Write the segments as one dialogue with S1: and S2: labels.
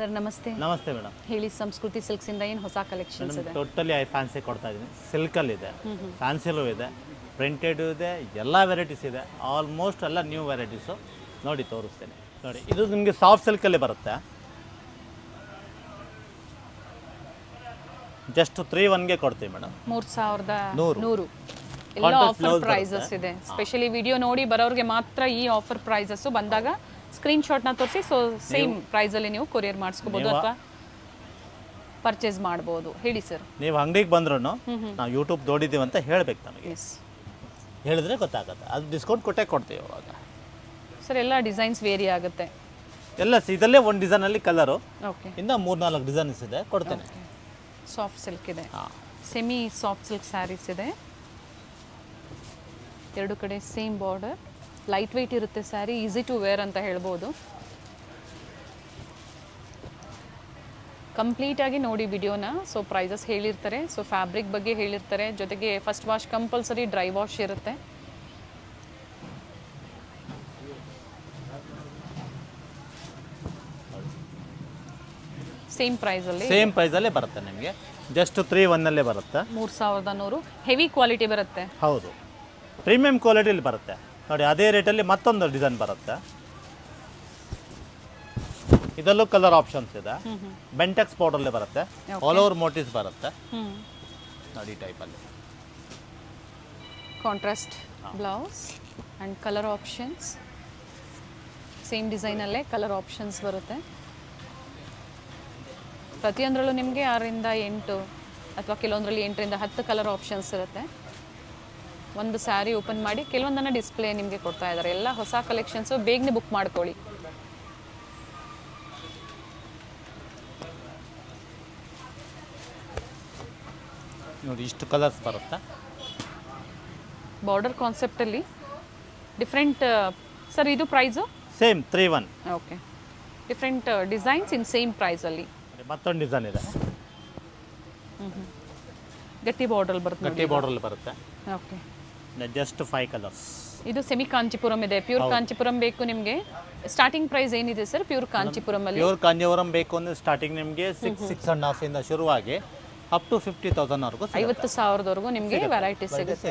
S1: Sir ನಮಸ್ತೆ.
S2: ನಮಸ್ತೆ madam.
S1: ಹೇಳಿ, ಸಂಸ್ಕೃತಿ ಸಿಲ್ಕ್ಸ್ ಇಂದ ಏನು ಹೊಸ ಕಲೆಕ್ಷನ್ಸ್ ಇದೆ?
S2: ಟೋಟಲಿ ಫ್ಯಾನ್ಸಿ ಕೊಡ್ತಾ ಇದ್ದೀನಿ. ಸಿಲ್ಕಲ್ಲಿ ಇದೆ, ಫ್ಯಾನ್ಸಿಲೂ ಇದೆ, ಪ್ರಿಂಟೆಡ್ ಇದೆ, ಎಲ್ಲ ವೆರೈಟೀಸ್ ಇದೆ. ಆಲ್ಮೋಸ್ಟ್ ಎಲ್ಲ ನ್ಯೂ ವೆರೈಟೀಸು ನೋಡಿ ತೋರಿಸ್ತೇನೆ. ನೋಡಿ, ಇದು ನಿಮಗೆ ಸಾಫ್ಟ್ ಸಿಲ್ಕಲ್ಲಿ ಬರುತ್ತೆ. ಜಸ್ಟ್ 3,100ಗೆ ಕೊಡ್ತೀವಿ ಮೇಡಮ್.
S1: 3,100 ಎಲ್ಲ ಆಫರ್ ಪ್ರೈಸಸ್ ಇದೆ. ಸ್ಪೆಷಲಿ ವಿಡಿಯೋ ನೋಡಿ ಬರೋರಿಗೆ ಮಾತ್ರ ಈ ಆಫರ್ ಪ್ರೈಸಸ್. ಬಂದಾಗ ಸ್ಕ್ರೀನ್ ಶಾಟ್ನ ತೋರಿಸಿ, ಸೊ ಸೇಮ್ ಪ್ರೈಸಲ್ಲಿ ನೀವು ಕೊರಿಯರ್ ಮಾಡಿಸ್ಕೋಬೋದು ಅಥವಾ ಪರ್ಚೇಸ್ ಮಾಡ್ಬೋದು. ಹೇಳಿ ಸರ್.
S2: ನೀವು ಅಂಗಡಿಗೆ ಬಂದ್ರೂ ನಾವು ಯೂಟ್ಯೂಬ್ ನೋಡಿದ್ದೀವಿ ಅಂತ ಹೇಳ್ಬೇಕು ನಮಗೆ. ಹೇಳಿದ್ರೆ ಗೊತ್ತಾಗುತ್ತೆ. ಅದು ಡಿಸ್ಕೌಂಟ್ ಕೊಟ್ಟೇ ಕೊಡ್ತೀವಿ ಅವಾಗ.
S1: ಸರ್ ಎಲ್ಲ ಡಿಸೈನ್ಸ್ ವೇರಿ ಆಗುತ್ತೆ.
S2: ಎಲ್ಲ ಇದಲ್ಲೇ ಒಂದು ಡಿಸೈನಲ್ಲಿ ಕಲರು,
S1: ಓಕೆ,
S2: ಇನ್ನು 3-4 ಡಿಸೈನ್ಸ್ ಇದೆ, ಕೊಡ್ತೇನೆ.
S1: ಸಾಫ್ಟ್ ಸಿಲ್ಕ್ ಇದೆ, ಸೆಮಿ ಸಾಫ್ಟ್ ಸಿಲ್ಕ್ ಸ್ಯಾರೀಸ್ ಇದೆ. ಎರಡು ಕಡೆ ಸೇಮ್ ಬಾರ್ಡರ್, ಲೈಟ್ ವೆಯ್ಟ್ ಇರುತ್ತೆ ಸ್ಯಾರಿ, ಈಸಿ ಟು ವೇರ್ ಅಂತ ಹೇಳ್ಬೋದು. ಕಂಪ್ಲೀಟಾಗಿ ನೋಡಿ ವಿಡಿಯೋನ. ಸೊ ಪ್ರೈಸಸ್ ಹೇಳಿರ್ತಾರೆ, ಸೊ ಫ್ಯಾಬ್ರಿಕ್ ಬಗ್ಗೆ ಹೇಳಿರ್ತಾರೆ, ಜೊತೆಗೆ first wash compulsory, dry wash ಇರುತ್ತೆ. ಸೇಮ್
S2: ಪ್ರೈಸಲ್ಲೇ ಬರುತ್ತೆ ನಿಮಗೆ. ಜಸ್ಟ್ 3,100 ಬರುತ್ತೆ.
S1: 3,100 ಹೆವಿ ಕ್ವಾಲಿಟಿ ಬರುತ್ತೆ.
S2: ಹೌದು, ಪ್ರೀಮಿಯಂ ಕ್ವಾಲಿಟಿಲಿ ಬರುತ್ತೆ. ನೋಡಿ, ಅದೇ ರೇಟಲ್ಲಿ ಮತ್ತೊಂದು ಡಿಸೈನ್ ಬರುತ್ತೆ. ಇದರಲ್ಲೂ ಕಲರ್ ಆಪ್ಷನ್ಸ್ ಇದೆ. ಬೆಂಟೆಕ್ಸ್ ಪೌಡರ್ಲಿ ಬರುತ್ತೆ, ಆಲ್ ಓವರ್ ಮೋಟಿವ್ಸ್ ಬರುತ್ತೆ. ನೋಡಿ, ಟೈಪಲ್ಲಿ
S1: contrast blouse and colour options. Same ಡಿಸೈನಲ್ಲೇ ಕಲರ್ ಆಪ್ಷನ್ಸ್ ಬರುತ್ತೆ. ಪ್ರತಿಯೊಂದರಲ್ಲೂ ನಿಮಗೆ 6-8 ಅಥವಾ ಕೆಲವೊಂದರಲ್ಲಿ 8-10 ಕಲರ್ ಆಪ್ಷನ್ಸ್ ಇರುತ್ತೆ. ಒಂದು ಸ್ಯಾರಿ ಓಪನ್ ಮಾಡಿ ಕೆಲವೊಂದನ್ನು ಡಿಸ್ಪ್ಲೇ ನಿಮಗೆ ಕೊಡ್ತಾ ಇದ್ದಾರೆ. ಎಲ್ಲ ಹೊಸ ಕಲೆಕ್ಷನ್ಸು, ಬೇಗನೆ ಬುಕ್ ಮಾಡ್ಕೊಳ್ಳಿ.
S2: ನೋಡಿ, ಇಷ್ಟು ಕಲರ್ಸ್ ಬರುತ್ತೆ.
S1: ಬಾರ್ಡರ್ ಕಾನ್ಸೆಪ್ಟಲ್ಲಿ ಡಿಫ್ರೆಂಟ್. ಸರ್ ಇದು price
S2: same 3,100.
S1: Okay, different designs in same ಪ್ರೈಸಲ್ಲಿ.
S2: ಮತ್ತೊಂದು ಡಿಸೈನ್ ಇದೆ,
S1: ಗಟ್ಟಿ ಬಾರ್ಡರ್ ಬರುತ್ತೆ.
S2: ಗಟ್ಟಿ ಬಾರ್ಡರ್ ಬರುತ್ತೆ.
S1: Okay,
S2: just 5 colours. ಇದು
S1: ಸೆಮಿ ಕಾಂಚಿಪುರಂ ಇದೆ. ಪ್ಯೂರ್ ಕಾಂಚಿಪುರಂ ಬೇಕು ನಿಮಗೆ. ಸ್ಟಾರ್ಟಿಂಗ್ ಪ್ರೈಸ್ ಏನಿದೆ ಸರ್ ಪ್ಯೂರ್ ಕಾಂಚಿಪುರಂ ಅಲ್ಲಿ?
S2: ಪ್ಯೂರ್ ಕಾಂಚಿಪುರಂ ಬೇಕು ಅಂದ್ರೆ ಸ್ಟಾರ್ಟಿಂಗ್ ನಿಮಗೆ 6,500 ಇಂದ ಶುರುವಾಗಿ ಅಪ್ ಟು 50,000
S1: 50,000 ನಿಮಗೆ ವೆರೈಟೀಸ್ ಸಿಗುತ್ತೆ.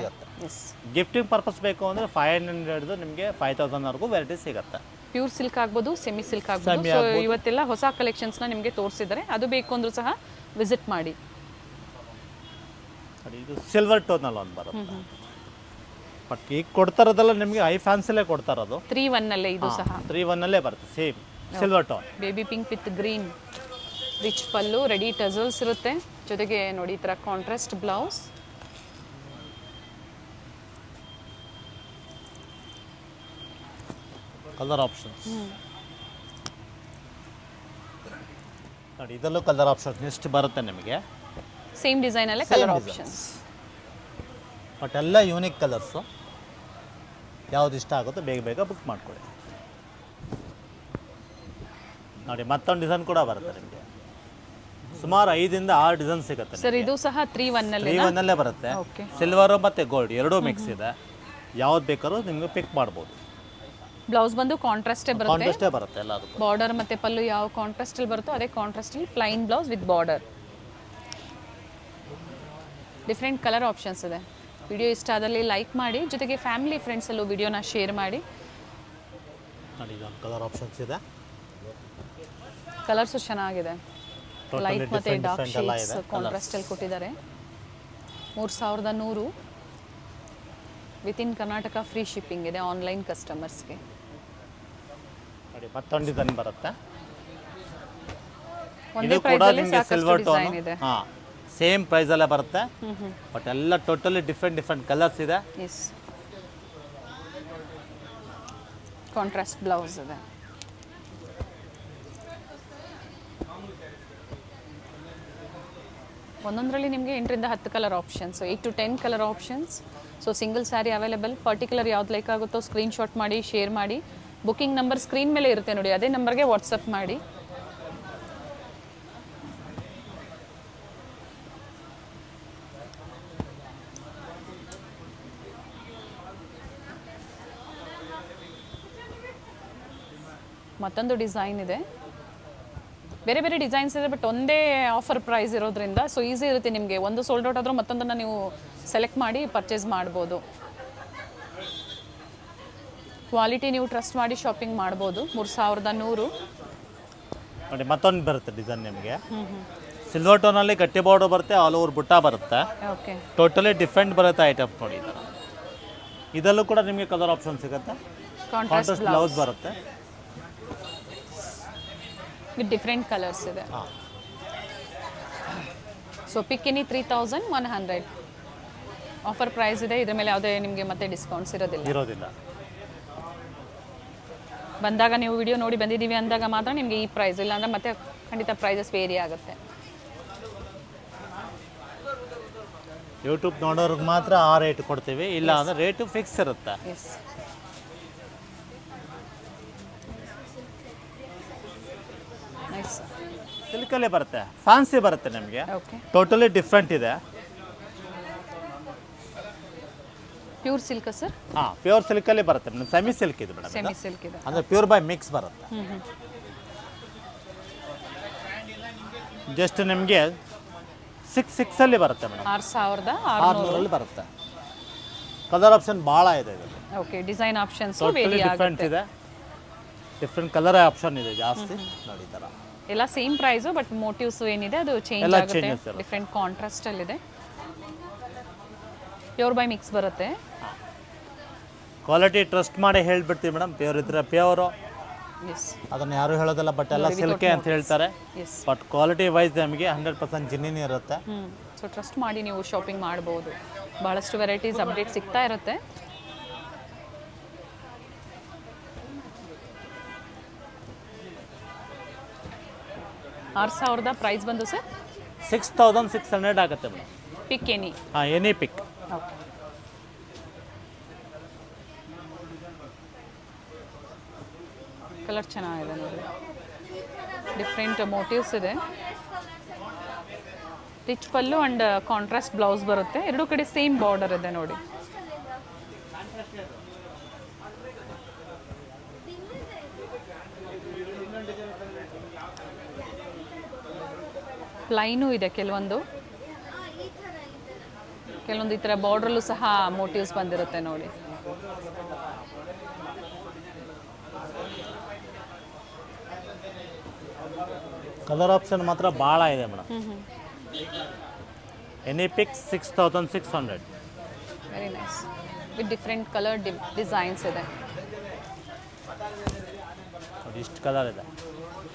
S2: ಗಿಫ್ಟಿಂಗ್ ಪರ್ಪಸ್ ಬೇಕು ಅಂದ್ರೆ 500 ನಿಮಗೆ 5,000 ವೆರೈಟೀಸ್ ಸಿಗುತ್ತೆ.
S1: ಪ್ಯೂರ್ ಸಿಲ್ಕ್ ಆಗ್ಬೋದು, ಸೆಮಿ ಸಿಲ್ಕ್ ಆಗ್ಬೋದು. ಸೊ ಇವತ್ತೆಲ್ಲ ಹೊಸ ಕಲೆಕ್ಷನ್ಸ್ನ ನಿಮಗೆ ತೋರಿಸಿದ್ದಾರೆ. ಅದು ಬೇಕು ಅಂದ್ರೂ ಸಹ ವಿಸಿಟ್ ಮಾಡಿ.
S2: ಇದು ಸಿಲ್ವರ್ ಟೋನಲ್ಲಿ ಒಂದು ಬರುತ್ತೆ. ಬಟ್ ಈಗ ಕೊಡ್ತಾರದಲ್ಲ ನಿಮಗೆ ಹೈ ಫ್ಯಾನ್ಸಲ್ಲೇ ಕೊಡ್ತಾರದು.
S1: 3,100 ಇದು ಸಹ
S2: 3,100 ಬರುತ್ತೆ. Same silver tone,
S1: baby pink with green, rich pallu, ready tassels ಇರುತ್ತೆ. ಜೊತೆಗೆ ನೋಡಿ ಈ ಥರ ಕಾಂಟ್ರಾಸ್ಟ್ ಬ್ಲೌಸ್.
S2: ಕಲರ್ ಆಪ್ಷನ್ಸ್ ನೋಡಿ, ಇದರಲ್ಲೂ ಕಲರ್ ಆಪ್ಷನ್ಸ್ ಎಷ್ಟು ಬರುತ್ತೆ ನಿಮಗೆ.
S1: ಸೇಮ್ ಡಿಸೈನಲ್ಲೇ ಕಲರ್ ಆಪ್ಷನ್ಸ್.
S2: ಬಟ್ ಎಲ್ಲ ಯೂನಿಕ್ ಕಲರ್ಸು. ಯಾವ್ದು ಇಷ್ಟ ಆಗುತ್ತೋ ಬೇಗ ಬೇಗ ಬುಕ್ ಮಾಡ್ಕೊಳ್ಳಿ. ನೋಡಿ, ಮತ್ತೊಂದು ಡಿಸೈನ್ ಕೂಡ ಬರುತ್ತೆ ನಿಮಗೆ. ಸುಮಾರು 5-6 ಡಿಸೈನ್ ಸಿಗುತ್ತೆ
S1: ಸರ್. ಇದು ಸಹ 3,100
S2: ಬರುತ್ತೆ. ಸಿಲ್ವರ್ ಮತ್ತು ಗೋಲ್ಡ್ ಎರಡೂ ಮಿಕ್ಸ್ ಇದೆ. ಯಾವ್ದು ಬೇಕಾದ್ರೂ ನಿಮಗೆ ಪಿಕ್ ಮಾಡ್ಬೋದು.
S1: ಬ್ಲೌಸ್ ಬಂದು ಕಾಂಟ್ರಾಸ್ಟೇ
S2: ಬರುತ್ತೆ ಎಲ್ಲದಕ್ಕೂ.
S1: ಬಾರ್ಡರ್ ಮತ್ತೆ ಪಲ್ಲು ಯಾವ ಕಾಂಟ್ರಾಸ್ಟಲ್ಲಿ ಬರುತ್ತೋ ಅದೇ ಕಾಂಟ್ರಾಸ್ಟಲ್ಲಿ plain blouse with border. Different colour options ಇದೆ. ವಿಡಿಯೋ ಇಷ್ಟ ಆದಲ್ಲಿ ಲೈಕ್ ಮಾಡಿ, ಜೊತೆಗೆ ಫ್ಯಾಮಿಲಿ ಫ್ರೆಂಡ್ಸಲ್ಲೂ ವಿಡಿಯೋನ ಶೇರ್ ಮಾಡಿ.
S2: ನೋಡಿ, ಕಲರ್ ಆಪ್ಷನ್ಸ್ ಇದೆ.
S1: ಕಲರ್ಸು ಚೆನ್ನಾಗಿದೆ. ಲೈಟ್ ಮತ್ತು ಡಾರ್ಕ್ ಶೇಡ್ಸ್ ಕಾಂಟ್ರಾಸ್ಟಲ್ಲಿ ಕೊಟ್ಟಿದ್ದಾರೆ. 3,100 ವಿತಿನ್ ಕರ್ನಾಟಕ ಫ್ರೀ ಶಿಪ್ಪಿಂಗ್ ಇದೆ ಆನ್ಲೈನ್ ಕಸ್ಟಮರ್ಸ್ಗೆ.
S2: ನೋಡಿ, ಮತ್ತೊಂದು ಡಿಸೈನ್ ಬರುತ್ತೆ.
S1: ಒಂದೇ ಪ್ರೈಸಲ್ಲಿ ಸಾಕಷ್ಟು ಡಿಸೈನ್ ಇದೆ.
S2: ಸೇಮ್ ಪ್ರೈಸಲ್ಲೇ ಬರುತ್ತೆ. ಬಟ್ ಎಲ್ಲ ಟೋಟಲಿ ಡಿಫ್ರೆಂಟ್ ಕಲರ್ಸ್ ಇದೆ.
S1: ಎಸ್, ಕಾಂಟ್ರಾಸ್ಟ್ ಬ್ಲೌಸ್ ಇದೆ. ಒಂದೊಂದರಲ್ಲಿ ನಿಮಗೆ 8-10 colour options, 8-10 colour options. So single sari available. Particular ಯಾವ್ದು ಲೈಕ್ ಆಗುತ್ತೋ ಸ್ಕ್ರೀನ್ ಶಾಟ್ ಮಾಡಿ ಶೇರ್ ಮಾಡಿ. ಬುಕಿಂಗ್ ನಂಬರ್ ಸ್ಕ್ರೀನ್ ಮೇಲೆ ಇರುತ್ತೆ ನೋಡಿ, ಅದೇ ನಂಬರ್ಗೆ ವಾಟ್ಸಪ್ ಮಾಡಿ. ಮತ್ತೊಂದು ಡಿಸೈನ್ ಇದೆ. ಬೇರೆ ಬೇರೆ ಡಿಸೈನ್ಸ್ ಇದೆ, ಬಟ್ ಒಂದೇ ಆಫರ್ ಪ್ರೈಸ್ ಇರೋದ್ರಿಂದ ಸೊ ಈಸಿ ಇರುತ್ತೆ ನಿಮಗೆ. ಒಂದು ಸೋಲ್ಡ್ ಔಟ್ ಆದರೂ ಮತ್ತೊಂದನ್ನು ನೀವು ಸೆಲೆಕ್ಟ್ ಮಾಡಿ ಪರ್ಚೇಸ್ ಮಾಡ್ಬೋದು. ಕ್ವಾಲಿಟಿ ನೀವು ಟ್ರಸ್ಟ್ ಮಾಡಿ ಶಾಪಿಂಗ್ ಮಾಡ್ಬೋದು. 3100.
S2: ನೋಡಿ ಮತ್ತೊಂದು ಬರುತ್ತೆ ಡಿಸೈನ್ ನಿಮಗೆ. ಸಿಲ್ವರ್ ಟೋನಲ್ಲಿ ಗಟ್ಟಿ ಬಾರ್ಡರ್ ಬರುತ್ತೆ, ಆಲ್ ಓವರ್ ಬುಟ್ಟ ಬರುತ್ತೆ.
S1: ಓಕೆ,
S2: ಟೋಟಲಿ ಡಿಫ್ರೆಂಟ್ ಬರುತ್ತೆ ಐಟಮ್ ನೋಡಿ ಈ ಥರ. ಇದರಲ್ಲೂ ಕೂಡ ನಿಮಗೆ ಕಲರ್ ಆಪ್ಷನ್ ಸಿಗುತ್ತೆ. ಕಾಂಟ್ರಾಸ್ಟ್ ಬ್ಲೌಸ್ ಬರುತ್ತೆ
S1: ವಿತ್ ಡಿಫ್ರೆಂಟ್ ಕಲರ್ಸ್ ಇದೆ. So pick any 3100 offer price ಇದೆ. ಇದ್ರ ಮೇಲೆ ಯಾವುದೇ ನಿಮಗೆ ಮತ್ತೆ ಡಿಸ್ಕೌಂಟ್ಸ್
S2: ಇರೋದಿಲ್ಲ.
S1: ಬಂದಾಗ ನೀವು ವಿಡಿಯೋ ನೋಡಿ ಬಂದಿದ್ದೀವಿ ಅಂದಾಗ ಮಾತ್ರ ನಿಮಗೆ ಈ ಪ್ರೈಸ್, ಇಲ್ಲಾಂದ್ರೆ ಮತ್ತೆ ಖಂಡಿತ ಪ್ರೈಸಸ್ ವೇರಿ ಆಗುತ್ತೆ.
S2: ಯೂಟ್ಯೂಬ್ ನೋಡೋರ್ಗೆ ಮಾತ್ರ ಆ ರೇಟ್ ಕೊಡ್ತೀವಿ, ಇಲ್ಲ ಅಂದರೆ ರೇಟು ಫಿಕ್ಸ್ ಇರುತ್ತೆ.
S1: Yes, nice.
S2: ಸಿಲ್ಕಲ್ಲೇ ಬರುತ್ತೆ, ಫ್ಯಾನ್ಸಿ ಬರುತ್ತೆ ನಿಮಗೆ.
S1: ಓಕೆ,
S2: ಟೋಟಲಿ ಡಿಫ್ರೆಂಟ್ ಇದೆ.
S1: Pure silk sir?
S2: ಹಾಂ, ಪ್ಯೂರ್ ಸಿಲ್ಕಲ್ಲೇ ಬರುತ್ತೆ ಮೇಡಮ್. ಸೆಮಿ ಸಿಲ್ಕ್ ಇದು ಮೇಡಮ್.
S1: ಸೆಮಿ ಸಿಲ್ಕ್ ಇದೆ
S2: ಅಂದರೆ ಪ್ಯೂರ್ ಬೈ ಮಿಕ್ಸ್ ಬರುತ್ತೆ. ಜಸ್ಟ್ ನಿಮಗೆ 6,600 ಬರುತ್ತೆ ಮೇಡಮ್.
S1: 6600
S2: ಬರುತ್ತೆ. ಕಲರ್ ಆಪ್ಷನ್ ಭಾಳ ಇದೆ ಇದು.
S1: Okay, design options
S2: totally
S1: very
S2: different
S1: ಆಗುತ್ತೆ.
S2: ಇದೆ. ಡಿಫ್ರೆಂಟ್ ಕಲರ್ ಆಪ್ಷನ್ ಇದೆ ಜಾಸ್ತಿ ನೋಡಿ ಈ ಥರ.
S1: ಎಲ್ಲ ಸೇಮ್ ಪ್ರೈಸು, ಬಟ್ ಮೋಟಿವ್ಸ್ ಏನಿದೆ ಅದು ಚೇಂಜ್
S2: ಎಲ್ಲ
S1: ಆಗುತ್ತೆ.
S2: changes ಇರುತ್ತೆ.
S1: ಡಿಫ್ರೆಂಟ್ ಕಾಂಟ್ರಾಸ್ಟ್ ಅಲ್ಲಿ ಇದೆ. ಪ್ಯೂರ್ ಬೈ ಮಿಕ್ಸ್ ಬರುತ್ತೆ.
S2: ಕ್ವಾಲಿಟಿ ಟ್ರಸ್ಟ್ ಮಾಡಿ ಹೇಳ್ಬಿಡ್ತೀವಿ ಮೇಡಮ್. ಪ್ಯೂರ್ ಇದ್ರೆ ಪ್ಯೂರು,
S1: ಎಸ್,
S2: ಅದನ್ನು ಯಾರು ಹೇಳೋದಿಲ್ಲ, ಬಟ್ ಎಲ್ಲ ಸಿಲ್ಕೆ ಅಂತ ಹೇಳ್ತಾರೆ.
S1: ಎಸ್.
S2: ಬಟ್ ಕ್ವಾಲಿಟಿ ವೈಸ್ ನಮಗೆ 100% ಜಿನ್ನಿನೇ ಇರುತ್ತೆ.
S1: ಸೊ ಟ್ರಸ್ಟ್ ಮಾಡಿ ನೀವು ಶಾಪಿಂಗ್ ಮಾಡ್ಬೋದು. ಭಾಳಷ್ಟು ವೆರೈಟೀಸ್ ಅಪ್ಡೇಟ್ ಸಿಗ್ತಾ ಇರುತ್ತೆ. $6,000 ಪ್ರೈಸ್ ಬಂದು ಸರ್
S2: 6,600 ಆಗುತ್ತೆ ಮೇಡಮ್.
S1: ಪಿಕ್ ಎನಿ.
S2: ಹಾಂ, ಎನಿ ಪಿಕ್.
S1: ಓಕೆ, ಕಲರ್ ಚೆನ್ನಾಗಿದೆ ನೋಡಿ. ಡಿಫ್ರೆಂಟ್ ಮೋಟಿವ್ಸ್ ಇದೆ. Rich pallu and contrast blouse ಬರುತ್ತೆ. ಎರಡೂ ಕಡೆ ಸೇಮ್ ಬಾರ್ಡರ್ ಇದೆ ನೋಡಿ. ಪ್ಲೈನು ಇದೆ ಕೆಲವೊಂದು ಈ ಥರ ಬಾರ್ಡ್ರಲ್ಲೂ ಸಹ ಮೋಟಿವ್ಸ್ ಬಂದಿರುತ್ತೆ ನೋಡಿ.
S2: ಕಲರ್ ಆಪ್ಷನ್ ಮಾತ್ರ ಭಾಳ ಇದೆ madam. Any pick 6,600.
S1: Very nice. With different colour designs ಇದೆ.
S2: ನೋಡಿ ಇಷ್ಟು ಕಲರ್ ಇದೆ.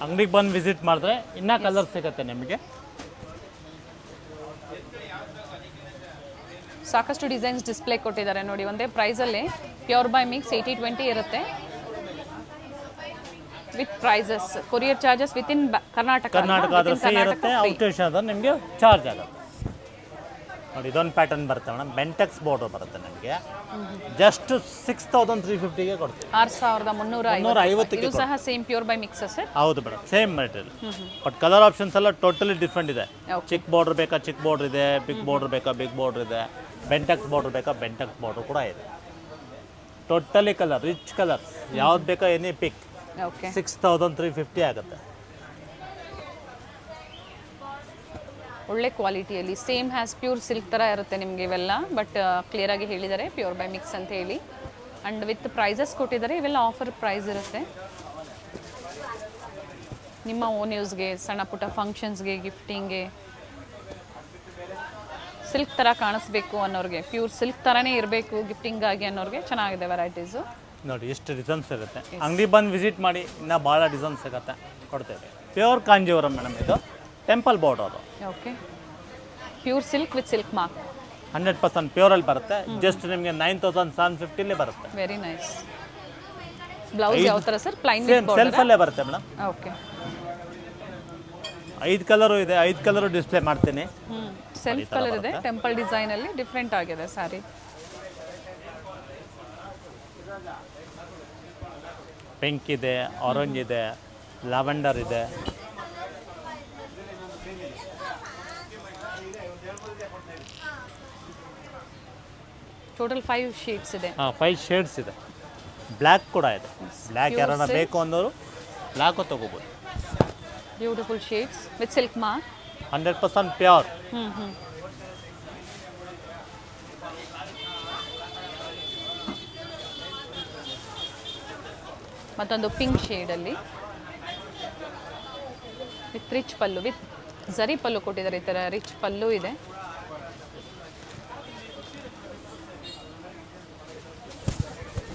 S2: ಅಂಗಡಿಗೆ ಬಂದು ವಿಸಿಟ್ ಮಾಡಿದ್ರೆ ಇನ್ನೂ ಕಲರ್ ಸಿಗುತ್ತೆ ನಿಮಗೆ.
S1: ಸಾಕಷ್ಟು ಡಿಸೈನ್ಸ್ ಡಿಸ್ಪ್ಲೇ ಕೊಟ್ಟಿದ್ದಾರೆ ನೋಡಿ. ಒಂದೇ ಪ್ರೈಸಲ್ಲಿ ಪ್ಯೂರ್ ಬೈ ಮಿಕ್ಸ್ 80-20 ಇರುತ್ತೆ. With prices, courier charges within Karnataka
S2: ಆದರೂ ಫ್ರೀ ಇರುತ್ತೆ. ಔಟ್ ಆದ್ರೆ ನಿಮಗೆ ಚಾರ್ಜ್ ಆಗುತ್ತೆ. ನೋಡಿ ಇದೊಂದು ಪ್ಯಾಟರ್ನ್ ಬರುತ್ತೆ ಮೇಡಮ್. ಬೆಂಟೆಕ್ಸ್ ಬಾರ್ಡರ್ ಬರುತ್ತೆ ನಿಮಗೆ. ಜಸ್ಟ್ 6,350ಗೆ ಕೊಡ್ತೀವಿ.
S1: 6,350. ಇದು ಸಹ same pure by mix sir?
S2: ಹೌದು madam, same material. But colour options ಎಲ್ಲ ಟೋಟಲಿ ಡಿಫ್ರೆಂಟ್ ಇದೆ. ಚಿಕ್ಕ ಬಾರ್ಡರ್ ಬೇಕಾ ಚಿಕ್ಕ ಬಾರ್ಡರ್ ಇದೆ, ಬಿಗ್ ಬಾರ್ಡರ್ ಬೇಕಾ ಬಿಗ್ ಬಾರ್ಡರ್ ಇದೆ, ಬೆಂಟೆಕ್ಸ್ ಬಾರ್ಡರ್ ಬೇಕಾ ಬೆಂಟೆಕ್ಸ್ ಬಾರ್ಡರ್ ಕೂಡ ಇದೆ. ಟೋಟಲಿ ಕಲರ್, ರಿಚ್ ಕಲರ್ಸ್ ಯಾವ್ದು ಬೇಕಾ ಎನಿ ಪಿಕ್.
S1: ಓಕೆ,
S2: 6,350 ಆಗುತ್ತೆ.
S1: ಒಳ್ಳೆ ಕ್ವಾಲಿಟಿಯಲ್ಲಿ ಸೇಮ್ ಹ್ಯಾಸ್ ಪ್ಯೂರ್ ಸಿಲ್ಕ್ ಥರ ಇರುತ್ತೆ ನಿಮಗೆ ಇವೆಲ್ಲ. ಬಟ್ ಕ್ಲಿಯರಾಗಿ ಹೇಳಿದ್ದಾರೆ ಪ್ಯೂರ್ ಬೈ ಮಿಕ್ಸ್ ಅಂತ ಹೇಳಿ. ಆ್ಯಂಡ್ ವಿತ್ ಪ್ರೈಸಸ್ ಕೊಟ್ಟಿದ್ದಾರೆ. ಇವೆಲ್ಲ ಆಫರ್ ಪ್ರೈಸ್ ಇರುತ್ತೆ. ನಿಮ್ಮ ಓನ್ ಯೂಸ್ಗೆ, ಸಣ್ಣ ಪುಟ್ಟ ಫಂಕ್ಷನ್ಸ್ಗೆ, ಗಿಫ್ಟಿಂಗ್ಗೆ, ಸಿಲ್ಕ್ ಥರ ಕಾಣಿಸ್ಬೇಕು ಅನ್ನೋರಿಗೆ, ಪ್ಯೂರ್ ಸಿಲ್ಕ್ ಥರನೇ ಇರಬೇಕು ಗಿಫ್ಟಿಂಗಾಗಿ ಅನ್ನೋರಿಗೆ ಚೆನ್ನಾಗಿದೆ ವೆರೈಟೀಸು.
S2: ನೋಡಿ ಎಷ್ಟು ಡಿಸೈನ್ಸ್ ಇರುತ್ತೆ. ಅಂಗಡಿ ಬಂದು ವಿಸಿಟ್ ಮಾಡಿ, ಇನ್ನೂ ಭಾಳ ಡಿಸೈನ್ಸ್ ಸಿಗುತ್ತೆ, ಕೊಡ್ತೇವೆ. Pure Kanjeevaram madam. ಇದು temple border.
S1: Okay, pure silk with silk mark.
S2: 100% ಪ್ಯೂರಲ್ಲಿ ಬರುತ್ತೆ. ಜಸ್ಟ್ ನಿಮಗೆ 9,750 ಬರುತ್ತೆ.
S1: Very nice. ಬ್ಲೌಸ್ ಯಾವ ಥರ ಸರ್? ಪ್ಲೈನ್
S2: ಸೆಲ್ಫಲ್ಲೇ ಬರುತ್ತೆ ಮೇಡಮ್.
S1: ಓಕೆ,
S2: 5 ಕಲರು ಇದೆ. 5 ಕಲರು ಡಿಸ್ಪ್ಲೇ ಮಾಡ್ತೀನಿ.
S1: ಸೆಲ್ಫ್ ಕಲರ್ ಇದೆ. ಟೆಂಪಲ್ ಡಿಸೈನಲ್ಲಿ ಡಿಫ್ರೆಂಟ್ ಆಗಿದೆ ಸ್ಯಾರಿ.
S2: ಪಿಂಕ್ ಇದೆ, ಆರೆಂಜ್ ಇದೆ, ಲ್ಯಾವೆಂಡರ್ ಇದೆ.
S1: ಟೋಟಲ್ 5 ಶೇಡ್ಸ್ ಇದೆ.
S2: 5 ಶೇಡ್ಸ್ ಇದೆ. ಬ್ಲ್ಯಾಕ್ ಕೂಡ ಇದೆ. ಬ್ಲ್ಯಾಕ್ ಯಾರನ್ನ ಬೇಕು ಅನ್ನೋರು ಬ್ಲ್ಯಾಕು ತೊಗೋಬೋದು.
S1: Beautiful shades with silk mark.
S2: 100% pure.
S1: ಮತ್ತೊಂದು ಪಿಂಕ್ ಶೇಡಲ್ಲಿ with rich pallu, with zari pallu ಕೊಟ್ಟಿದ್ದಾರೆ. ಈ ಥರ ರಿಚ್ ಪಲ್ಲು ಇದೆ.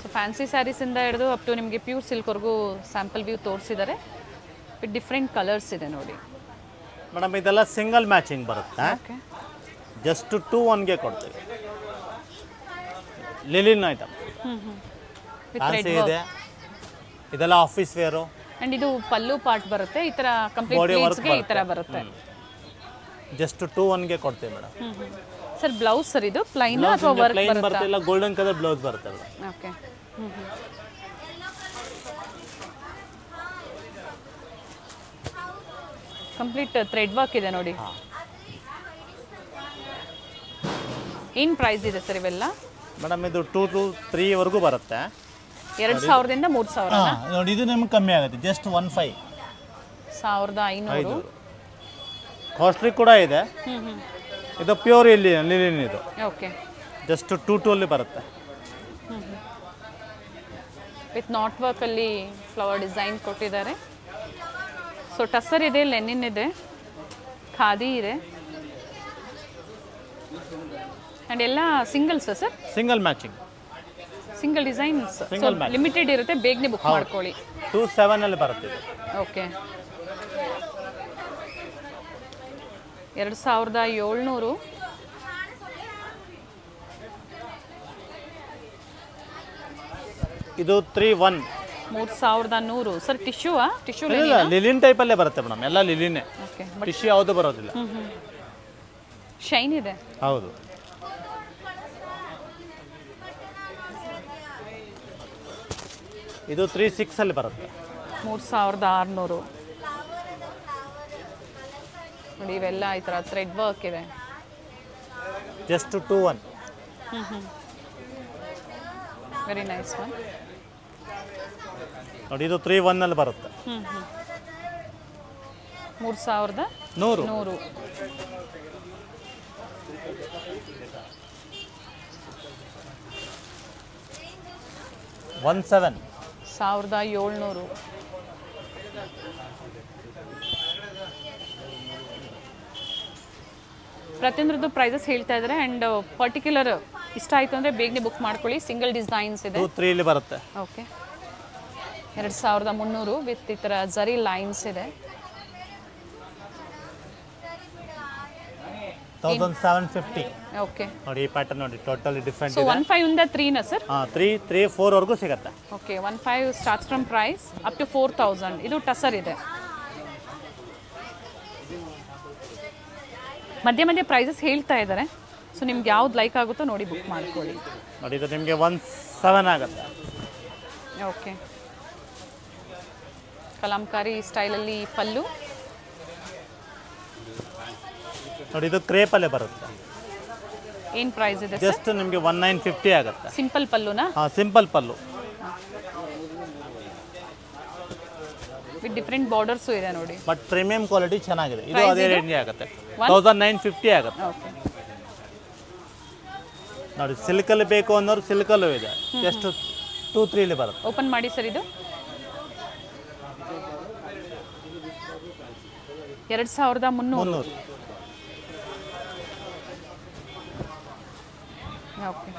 S1: ಸೊ ಫ್ಯಾನ್ಸಿ ಸ್ಯಾರೀಸಿಂದ ಹಿಡಿದು ಅಪ್ ಟು ನಿಮಗೆ ಪ್ಯೂರ್ ಸಿಲ್ಕ್ವರೆಗೂ ಸ್ಯಾಂಪಲ್ ವ್ಯೂ ತೋರಿಸಿದ್ದಾರೆ. ವಿತ್ ಡಿಫ್ರೆಂಟ್ ಕಲರ್ಸ್ ಇದೆ ನೋಡಿ
S2: ಮೇಡಮ್. ಇದೆಲ್ಲ ಸಿಂಗಲ್ ಮ್ಯಾಚಿಂಗ್ ಬರುತ್ತೆ.
S1: ಓಕೆ,
S2: ಜಸ್ಟ್ 2-1ಗೆ ಕೊಡ್ತೀವಿ. ಲಿಲಿನ್ ಐಟಮ್
S1: ವಿತ್
S2: ಫ್ಯಾನ್ಸಿ ಇದೆ. ಇದೆಲ್ಲ ಆಫೀಸ್ ವೇರು.
S1: ಆ್ಯಂಡ್ ಇದು ಪಲ್ಲು ಪಾರ್ಟ್ ಬರುತ್ತೆ. ಈ ಥರ ಕಂಪ್ಲೀಟ್ ಪ್ಲೀಟ್ಸ್ಗೆ ಈ ಥರ ಬರುತ್ತೆ.
S2: ಜಸ್ಟ್ 2-1ಗೆ ಕೊಡ್ತೀವಿ ಮೇಡಮ್.
S1: ಸರ್ ಬ್ಲೌಸ್ ಸರ್ ಇದು ಪ್ಲೈನ್ ಅಥವಾ ವರ್ಕ್
S2: ಪ್ಲೈನ್
S1: ಬರುತ್ತೆ?
S2: ಬರ್ತಿಲ್ಲ, ಗೋಲ್ಡನ್ ಕಲರ್ ಬ್ಲೌಸ್ ಬರುತ್ತೆ madam.
S1: Okay, complete thread work ಇದೆ ನೋಡಿ. ಏನು ಪ್ರೈಸ್ ಇದೆ ಸರ್ ಇವೆಲ್ಲ?
S2: ಮೇಡಮ್ ಇದು 2 to 3ವರೆಗೂ ಬರುತ್ತೆ.
S1: 2,000ದಿಂದ 3,000.
S2: ನೋಡಿ ಇದು ನಿಮ್ಗೆ ಕಮ್ಮಿ ಆಗುತ್ತೆ. ಜಸ್ಟ್ 1,500.
S1: 1,500.
S2: ಕಾಸ್ಟ್ಲಿ ಕೂಡ ಇದೆ. ಇದು ಪ್ಯೂರ್ ಲಿಲಿನ್ ಇದು.
S1: ಓಕೆ,
S2: ಜಸ್ಟ್ 2-2 ಬರುತ್ತೆ.
S1: ವಿತ್ ನಾಟ್ ವರ್ಕಲ್ಲಿ ಫ್ಲವರ್ ಡಿಸೈನ್ ಕೊಟ್ಟಿದ್ದಾರೆ. ಸೊ ಟಸರ್ ಇದೆ, ಲೆನಿನ್ ಇದೆ, ಖಾದಿ ಇದೆ, ಆ್ಯಂಡ್ ಎಲ್ಲ singles sir?
S2: Single matching,
S1: single designs.
S2: Single match.
S1: Limited ಇರುತ್ತೆ, ಬೇಗನೆ ಬುಕ್ ಮಾಡ್ಕೊಳ್ಳಿ.
S2: 2,700 ಬರುತ್ತೆ ಇದು.
S1: ಓಕೆ, 2,700.
S2: ಇದು 3-1.
S1: 3,100 ಸರ್. ಟಿಶ್ಯೂವಾ? ಟಿಶ್ಯೂ
S2: ಇಲ್ಲ, ಲಿಲಿನ್ ಟೈಪಲ್ಲೇ ಬರುತ್ತೆ ಮೇಡಮ್. ಎಲ್ಲ ಲಿಲಿನೇ.
S1: ಓಕೆ,
S2: ಟಿಶ್ಯೂ ಯಾವುದು ಬರೋದಿಲ್ಲ.
S1: ಶೈನ್ ಇದೆ.
S2: ಹೌದು. ಇದು 3,600 ಬರುತ್ತೆ.
S1: 3,600 ನೋಡಿ. ಇವೆಲ್ಲ ಈ ಥರ ಥ್ರೆಡ್ ವರ್ಕ್ ಇದೆ.
S2: ಜಸ್ಟ್ 2-1.
S1: Very nice one.
S2: ನೋಡಿ ಇದು 3-1 ಬರುತ್ತೆ.
S1: 3,100.
S2: 1,700.
S1: 1,700. ಪ್ರತಿಯೊಂದ್ರದ್ದು ಪ್ರೈಸಸ್ ಹೇಳ್ತಾ ಇದ್ದಾರೆ. ಆ್ಯಂಡ್ ಪರ್ಟಿಕ್ಯುಲರ್ ಇಷ್ಟ ಆಯಿತು ಅಂದರೆ ಬೇಗನೆ ಬುಕ್ ಮಾಡ್ಕೊಳ್ಳಿ. ಸಿಂಗಲ್ ಡಿಸೈನ್ಸ್ ಇದೆ.
S2: 2-3 ಬರುತ್ತೆ.
S1: ಓಕೆ, 2,300 ವಿತ್ ಈ ಥರ ಝರಿ ಲೈನ್ಸ್ ಇದೆ.
S2: 1,750.
S1: ಓಕೆ,
S2: ನೋಡಿ ಈ ಪ್ಯಾಟರ್ನ್ ನೋಡಿ, ಟೋಟಲಿ ಡಿಫ್ರೆಂಟ್
S1: ಸೊ
S2: ಇದೆ.
S1: 1,500 3ನಾ ಸರ್?
S2: 3-4ವರೆಗೂ ಸಿಗುತ್ತೆ.
S1: Okay, 1,500 starts from price up to 4,000. ಇದು ಟಸರ್ ಇದೆ. ಮಧ್ಯೆ ಮಧ್ಯೆ ಪ್ರೈಸಸ್ ಹೇಳ್ತಾ ಇದ್ದಾರೆ. ಸೊ ನಿಮ್ಗೆ ಯಾವ್ದು ಲೈಕ್ ಆಗುತ್ತೋ ನೋಡಿ ಬುಕ್ ಮಾಡ್ಕೊಳ್ಳಿ.
S2: ನೋಡಿ ಇದು ನಿಮಗೆ 1,700 ಆಗುತ್ತೆ.
S1: ಓಕೆ, ಕಲಾಂಕಾರಿ ಸ್ಟೈಲಲ್ಲಿ ಪಲ್ಲು.
S2: ನೋಡಿ ಇದು ಕ್ರೇಪಲ್ಲೇ ಬರುತ್ತೆ.
S1: ಏನು ಪ್ರೈಸ್ ಇದೆ?
S2: ಜಸ್ಟ್ ನಿಮಗೆ 1,950 ಆಗುತ್ತೆ.
S1: ಸಿಂಪಲ್ ಪಲ್ಲುನಾ?
S2: Simple pallu
S1: with different borders ಇದೆ ನೋಡಿ.
S2: ಬಟ್ ಪ್ರೀಮಿಯಂ ಕ್ವಾಲಿಟಿ ಚೆನ್ನಾಗಿದೆ. ಇದು
S1: Price
S2: ಅದೇ
S1: ಇದು?
S2: ರೇಂಜ್ ಆಗುತ್ತೆ. 1,950 ಆಗುತ್ತೆ.
S1: ಓಕೆ,
S2: ನೋಡಿ ಸಿಲ್ಕಲ್ಲಿ ಬೇಕು ಅನ್ನೋರು ಸಿಲ್ಕಲ್ಲೂ ಇದೆ. ಜಸ್ಟ್ 2-3 ಬರುತ್ತೆ.
S1: ಓಪನ್ ಮಾಡಿ ಸರ್. ಇದು 2,300. ಓಕೆ,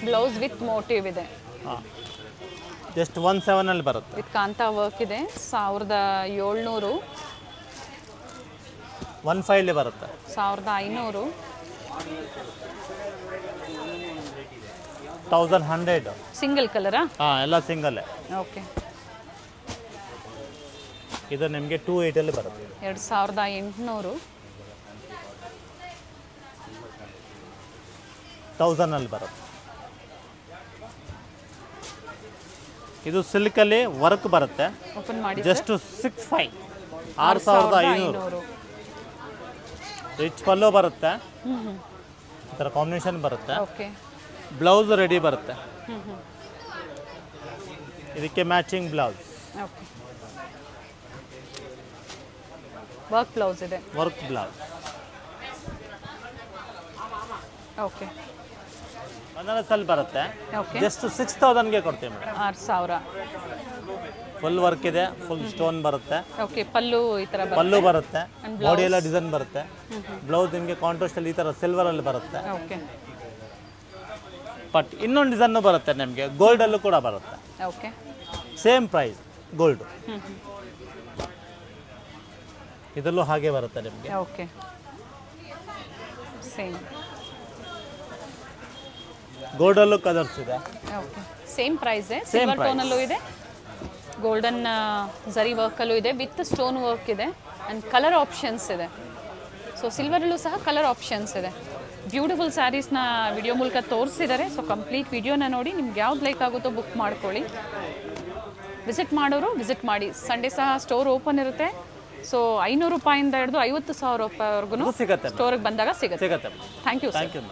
S1: ಬ್ಲೌಸ್ ವಿತ್ ಮೋಟಿವ್ ಇದೆ.
S2: ಜಸ್ಟ್ 1,700 ಬರುತ್ತೆ.
S1: ವಿತ್ ಕಾಂತಾ ವರ್ಕ್ ಇದೆ. 1,700.
S2: 1,500 ಬರುತ್ತೆ.
S1: 1,500.
S2: 1,100.
S1: ಸಿಂಗಲ್ ಕಲರಾ?
S2: ಎಲ್ಲ ಸಿಂಗಲ್ಲೇ.
S1: ಓಕೆ,
S2: ಇದು ನಿಮಗೆ 2,800 ಬರುತ್ತೆ.
S1: 2,800.
S2: 1,000 ಬರುತ್ತೆ. ಇದು ಸಿಲ್ಕಲ್ಲಿ ವರ್ಕ್ ಬರುತ್ತೆ.
S1: ಓಪನ್ ಮಾಡಿ.
S2: ಜಸ್ಟ್ 6,500. 6,500. ರಿಚ್ ಪಲ್ಲು ಬರುತ್ತೆ. ಈ ಥರ ಕಾಂಬಿನೇಷನ್ ಬರುತ್ತೆ.
S1: ಓಕೆ.
S2: ಬ್ಲೌಸ್ ರೆಡಿ ಬರುತ್ತೆ,
S1: ಹ್ಞೂ ಹ್ಞೂ.
S2: ಇದಕ್ಕೆ matching blouse.
S1: Okay. Work blouse ಇದೆ.
S2: Work blouse.
S1: ಓಕೆ.
S2: ಬನಾರಸಲ್ಲಿ ಬರುತ್ತೆ.
S1: ಓಕೆ.
S2: ಜಸ್ಟ್ 6000ಗೆ ಕೊಡ್ತೀವಿ ಮೇಡಮ್.
S1: 6000.
S2: ಫುಲ್ ವರ್ಕ್ ಇದೆ, ಫುಲ್ ಸ್ಟೋನ್ ಬರುತ್ತೆ.
S1: ಓಕೆ. ಪಲ್ಲು ಈ ಥರ
S2: ಪಲ್ಲು ಬರುತ್ತೆ, ಬಾಡಿ ಎಲ್ಲ ಡಿಸೈನ್ ಬರುತ್ತೆ. ಬ್ಲೌಸ್ ನಿಮಗೆ ಕಾಂಟ್ರಾಸ್ಟಲ್ಲಿ ಈ ಥರ ಸಿಲ್ವರಲ್ಲಿ ಬರುತ್ತೆ.
S1: ಓಕೆ.
S2: ಬಟ್ ಇನ್ನೊಂದು ಡಿಸೈನು ಬರುತ್ತೆ ನಿಮಗೆ, ಗೋಲ್ಡಲ್ಲೂ ಕೂಡ ಬರುತ್ತೆ.
S1: ಓಕೆ.
S2: Same price gold.
S1: ಹ್ಞೂ ಹ್ಞೂ.
S2: ಇದರಲ್ಲೂ ಹಾಗೆ ಬರುತ್ತೆ ನಿಮಗೆ.
S1: ಓಕೆ. ಸೇಮ್.
S2: ಗೋಲ್ಡಲ್ಲೂ ಕಲರ್ಸ್ ಇದೆ.
S1: ಓಕೆ. ಸೇಮ್ ಪ್ರೈಸೇ, ಸಿಲ್ವರ್ ಟೋನಲ್ಲೂ ಇದೆ, ಗೋಲ್ಡನ್ ಝರಿ ವರ್ಕಲ್ಲೂ ಇದೆ, ವಿತ್ ಸ್ಟೋನ್ ವರ್ಕ್ ಇದೆ ಆ್ಯಂಡ್ ಕಲರ್ ಆಪ್ಷನ್ಸ್ ಇದೆ. ಸೊ ಸಿಲ್ವರಲ್ಲೂ ಸಹ ಕಲರ್ ಆಪ್ಷನ್ಸ್ ಇದೆ. ಬ್ಯೂಟಿಫುಲ್ ಸ್ಯಾರೀಸ್ನ ವಿಡಿಯೋ ಮೂಲಕ ತೋರಿಸಿದ್ದಾರೆ. ಸೊ ಕಂಪ್ಲೀಟ್ ವಿಡಿಯೋನ ನೋಡಿ ನಿಮ್ಗೆ ಯಾವ್ದು ಲೈಕ್ ಆಗುತ್ತೋ ಬುಕ್ ಮಾಡ್ಕೊಳ್ಳಿ. ವಿಸಿಟ್ ಮಾಡೋರು ವಿಸಿಟ್ ಮಾಡಿ. ಸಂಡೇ ಸಹ ಸ್ಟೋರ್ ಓಪನ್ ಇರುತ್ತೆ. ಸೊ 500 ರೂಪಾಯಿಂದ ಹಿಡಿದು 50,000 ರೂಪಾಯಿವರೆಗೂ
S2: ಸಿಗುತ್ತೆ,
S1: ಸ್ಟೋರಿಗೆ ಬಂದಾಗ ಸಿಗುತ್ತೆ.
S2: ಸಿಗುತ್ತೆ.
S1: Thank you.
S2: Thank you.